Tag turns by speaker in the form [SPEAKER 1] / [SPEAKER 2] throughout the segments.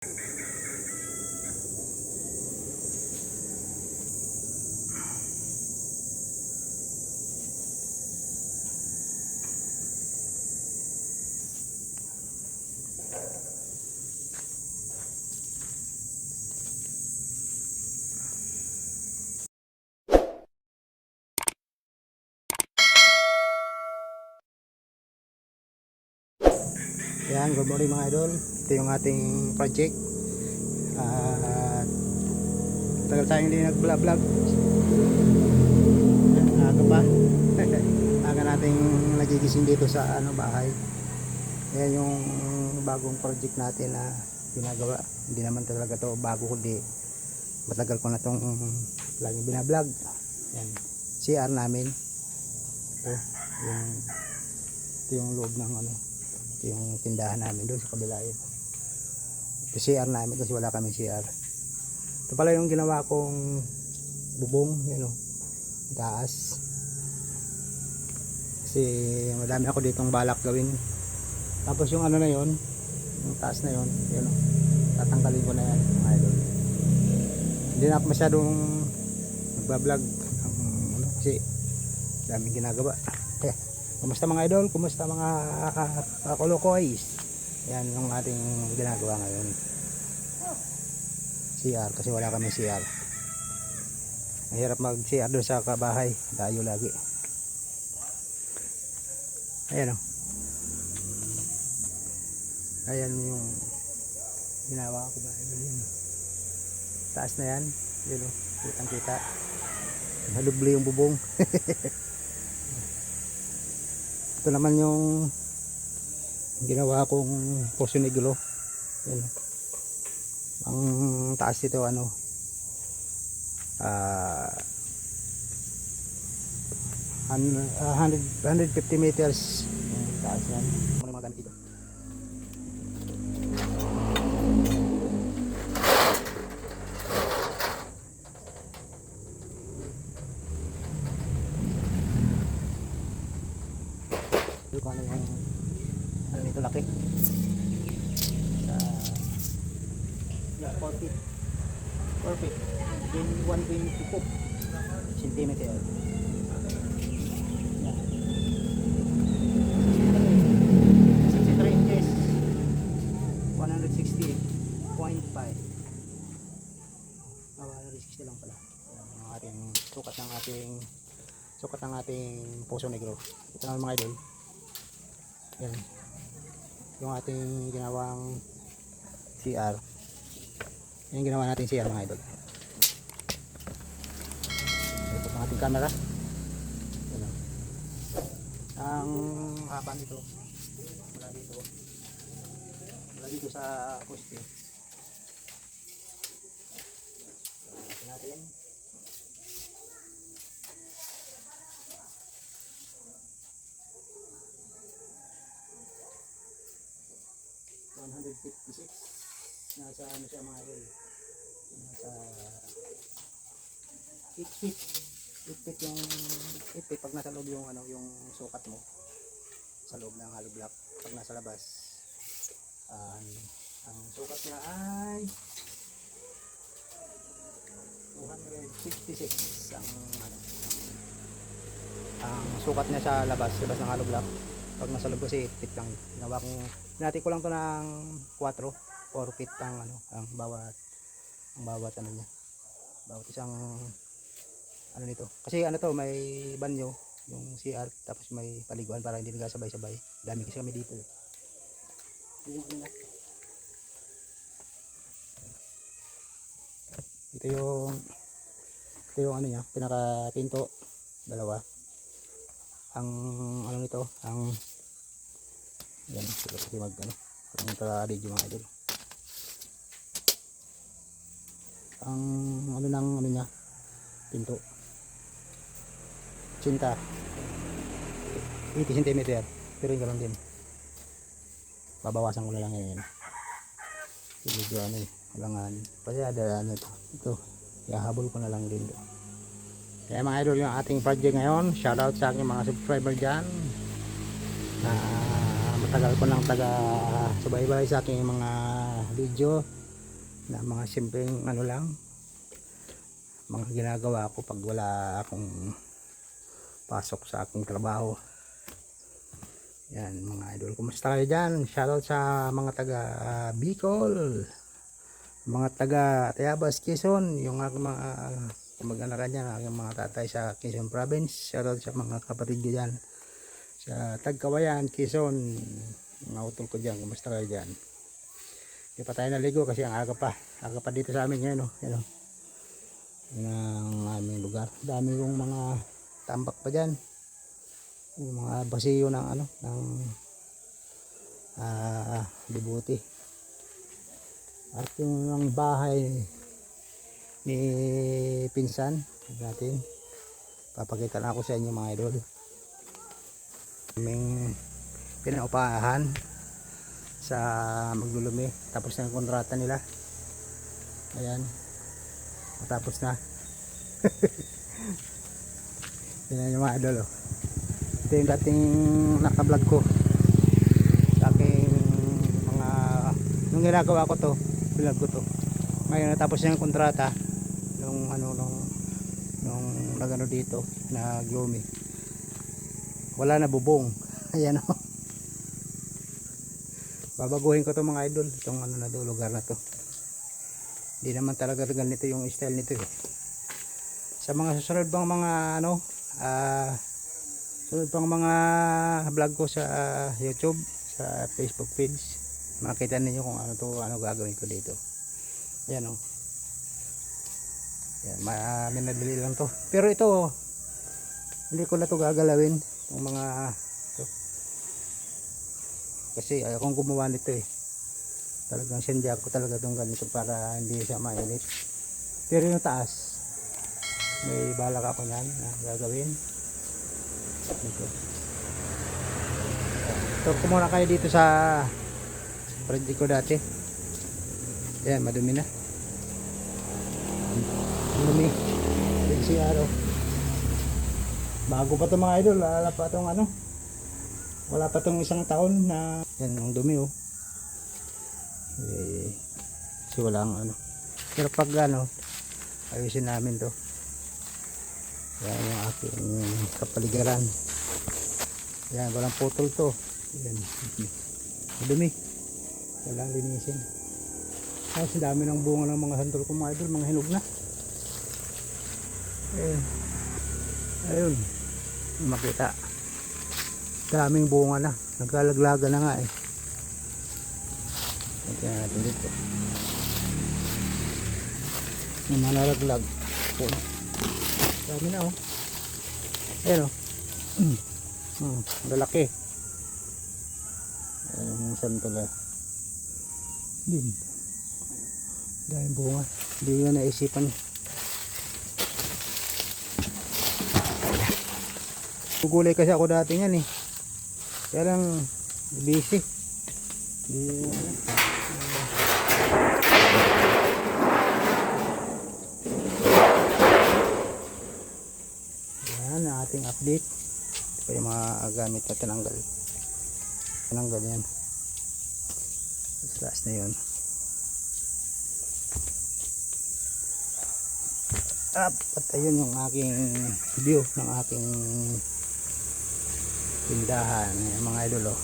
[SPEAKER 1] Ayan, good morning mga idol. Ito yung ating project. Tagal tayong hindi nag-vlog. Aga pa. Aga nating nagigising dito sa bahay. Ayan yung bagong project natin na ginagawa. Hindi naman talaga to bago, kundi matagal ko na tong laging binablog. Ayan, CR namin. Ito yung loob ng yung tindahan namin doon sa kabila yun. Ito CR namin kasi wala kaming CR. Ito pala yung ginawa kong bubong, yan taas. Kasi madami ako ditong balak gawin. Tapos yung na yon, yung taas na yon, yun tatanggalin ko na yan mga idol. Hindi na ako masyadong nagbablog kasi daming ginagawa. Kumusta mga idol? Kumusta mga kolokoys? Yan yung ating ginagawa ngayon. CR kasi wala kami CR. Mahirap mag CR doon sa kabahay. Dayo lagi. Ayan Ayan yung ginawa ko ba? Taas na yan. Yun kitang kita. Halubli yung bubong. Ito naman yung ginawa kong Poso Negro. Yan. Ang taas ito 150 meters. Taas yan. Muna mga gamit dito. Kung ano yung nito laki sa 4 feet in 124 centimeter. 63 inches 160.5 160 lang pala ang ating sukat ng ating Poso Negro. Ito na mga idol. Yan yung ating ginawang CR. Yung ginawa natin CR mga idol. Ito ang ating camera. Yan. Ang haba nito mula dito sa poste natin 156. Nasa siya mga idol, nasa 8 feet yung 8 feet pag nasa loob yung yung sukat mo sa loob ng hollow block. Pag nasa labas ang sukat niya ay 266 ang sukat niya sa labas ng hollow block. Pag nasa loob kasi 8 feet lang. Ginawa kong hinati ko lang to ng 4 feet ang bawat niya. Bawat isang nito. Kasi to may banyo yung CR, tapos may paliguan para hindi nagkasabay-sabay. Dami kasi kami dito. Ito yung niya, pinaka pinto dalawa. Ang nito, ang yan, kasi mag-video mga idol. Ang ng niya, pinto 80 cm, pero yung ganoon din. Babawasan ko na lang ngayon. Video halangan. Kasi ada ito. Ihahabol ko na lang din. Kaya mga idol, yung ating project ngayon. Shoutout sa aking mga subscriber dyan. Matagal ko nang taga subaybay sa aking mga video. na mga simpleng ano lang, mga ginagawa ko pag wala akong pasok sa aking trabaho. Yan mga idol, kumusta kayo dyan? Shoutout sa mga taga Bicol, mga taga Tayabas, Quezon, yung aking mga kumag-anakan dyan, aking mga tatay sa Quezon Province. Shoutout sa mga kapatid ko dyan sa Tagkawayan, Quezon, mga utol ko dyan, kumusta kayo dyan? Hindi pa tayo naligo kasi ang aga pa dito sa amin ngayon, yan o, ng aming lugar. Dami kong mga tambak pa dyan, yung mga basiyo ng ano, ng libuti. At yung bahay ni pinsan natin, papakita na ako sa inyo mga idol. Aming pinaupahan sa maglulumi, tapos na yung kontrata nila. Ayan, matapos na. Yan yung mga idol, oh. Ito yung dating nakablog ko sa aking mga, nung ginagawa ko to, vlog ko to. Ngayon natapos na yung kontrata nung ano, nung nagano dito na gloomy, wala na bubong. Ayan, oh. Babaguhin ko to mga idol, itong ano na to, lugar na to. Hindi naman talaga ganito yung style nito eh. Sa mga susunod bang mga ano, sunod pang mga vlog ko sa YouTube, sa Facebook page, makita ninyo kung ano to, ano gagawin ko dito. Ayan o. Ayan, minadali lang to. Pero ito, hindi ko na to gagalawin, yung mga to. Kasi ayaw kong gumawa nito eh. Talagang sendya ko talaga itong ganito para hindi siya mainit. Pero yung taas, may balak ako yan na gagawin. Ito. So, kumuna kayo dito sa project ko dati. Ayan, madumi na. Madumi. Si araw. Bago pa ito mga idol. Wala pa itong ano. Wala pa itong isang taon na yan, ang dumi oh. Kasi walang ano. Pero pag ano, ayusin namin to. Yan yung aking kapaligiran. Yan, walang putol to. Yan. Dumi. Walang linisin. Kasi dami ng bunga ng mga santol ko mga idol. Mga hinog na. Ayun. Makita. Daming bunga na. Nagkalaglaga na nga eh. Tignan natin dito. Yung manalaglag. Puno. Dami na oh. Ayan oh. Lalaki. Ayan yung santol eh. Dahil bunga. Hindi ko na naisipan. Gugulay kasi ako dati yan eh. Kaya lang busy. Hindi yan ang ating update. Ito pa yung mga gamit na tinanggal. Tinanggal yan. Last na yun. At ayun yung aking view ng aking tindahan. Ayan, mga idol oh.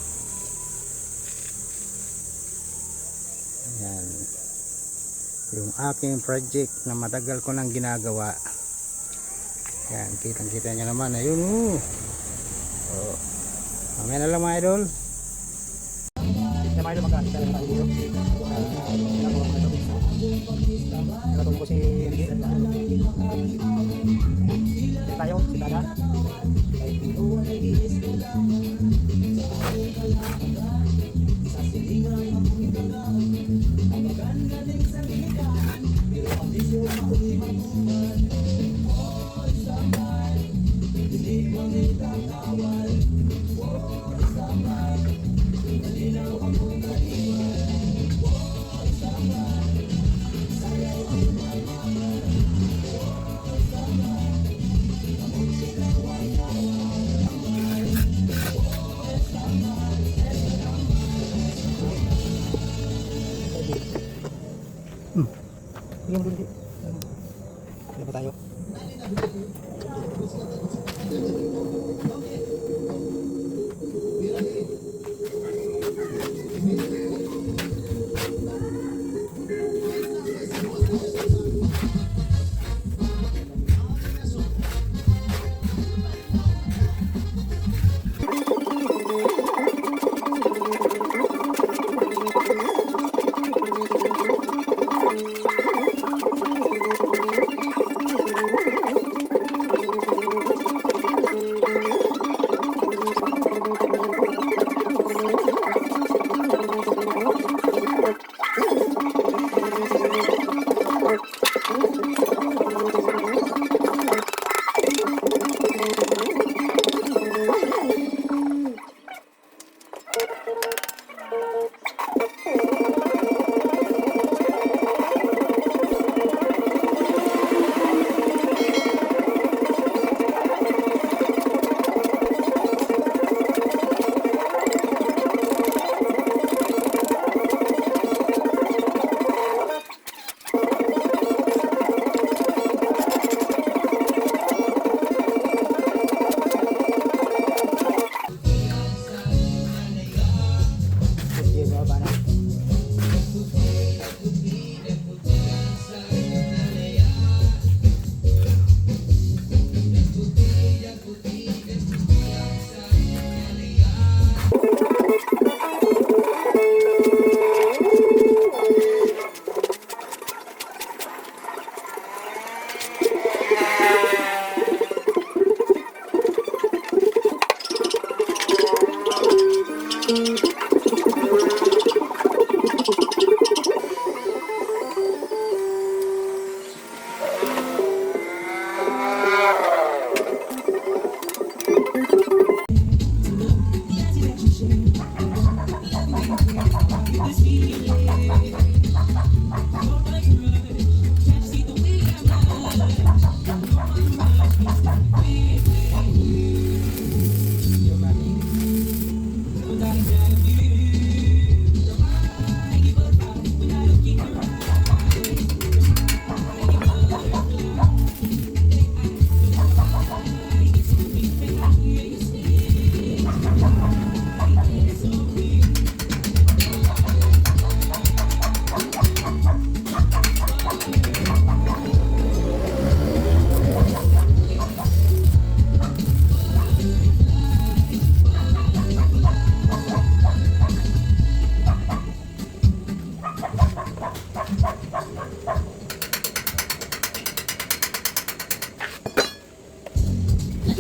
[SPEAKER 1] Ayan. Yung aking project na matagal ko nang ginagawa. Ayan, kitang kita nyo naman. Ayun oh. Oh. Mamaya na lang mga idol. Mga idol, magkakita lang tayo dito. Nakatong ko si tayo, si Tada. Yung bundi. Hindi pa tayo.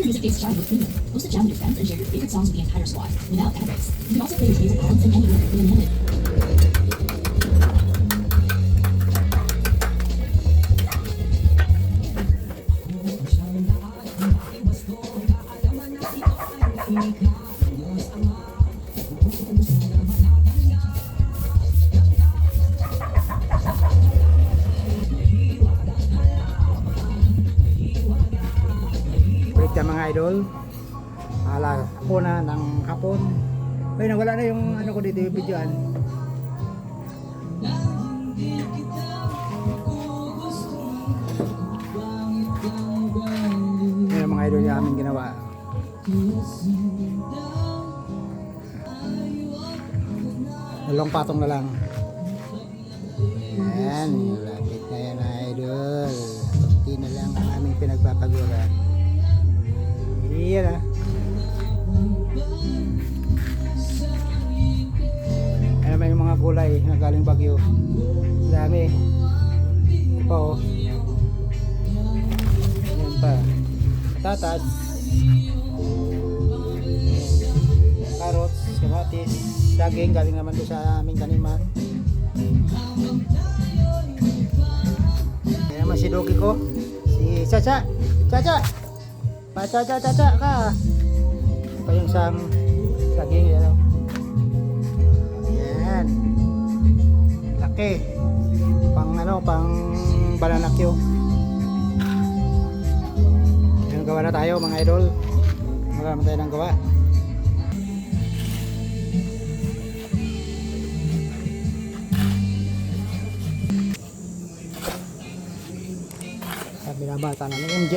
[SPEAKER 2] Music Days chart with Freedom. Host a jam with your friends and share your favorite songs with the entire squad, without ad breaks. You can also play your favorite albums and anywhere within a minute.
[SPEAKER 1] Balik ka mga idol. Hapon na ng hapon. Ay, nawala na yung ano ko dito yung videoan. Yan mga idol yung aming ginawa. Dalawang patong na lang. Yan, lapit na yan idol. Kunti na lang ang aming pinagpapaguran. Iyan ah. Ano naman yung mga gulay na galing Bagyo. Dami. Ito pa oh. Yan pa. Patatas. Carrots, kamatis, daging galing naman doon sa aming taniman. Yan naman si Doki ko. Si Chacha. Chacha! Pacha-cha-cha-cha ka. Pa yung sang saging yan. Yan. Laki. Pang ano, pang bananakyo. Yan gawa na tayo mga idol. Marami tayo ng gawa. binabata na ng MJ.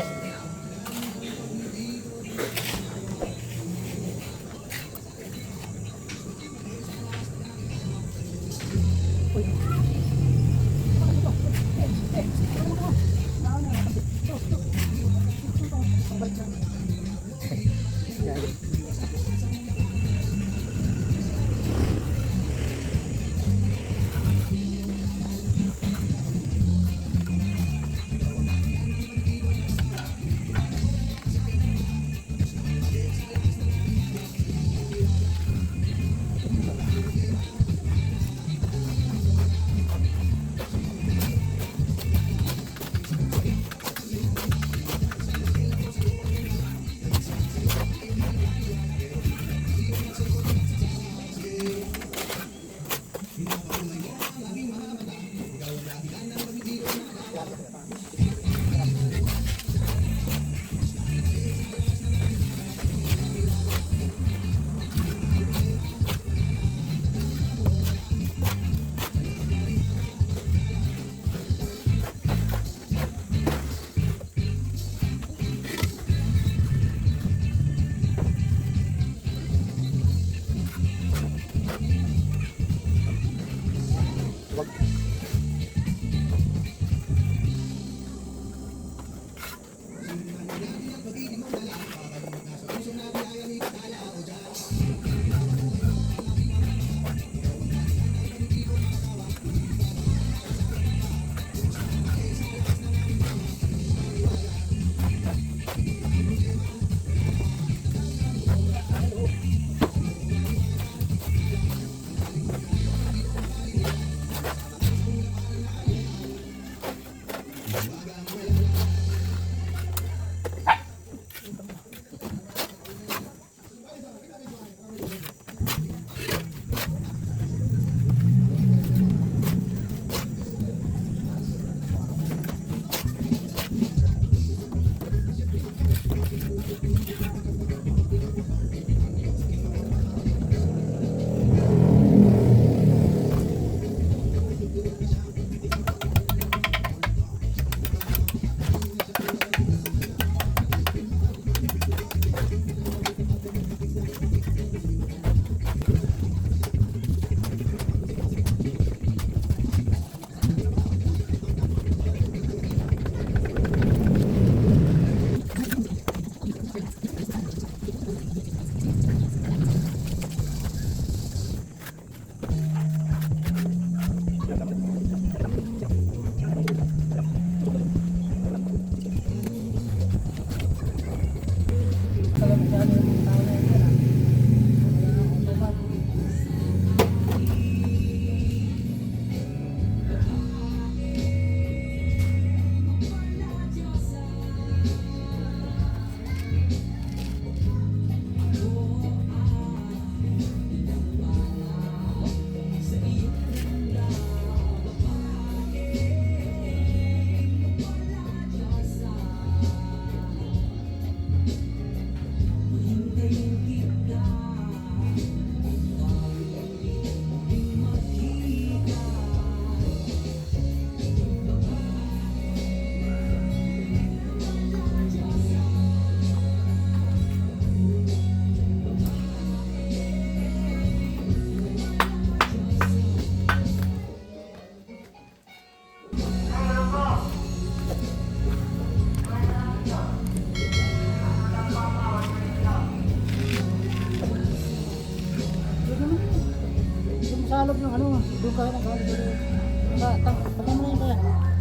[SPEAKER 1] Sa loob ng ano, doon ka na galing. Pagka mo na yun kaya.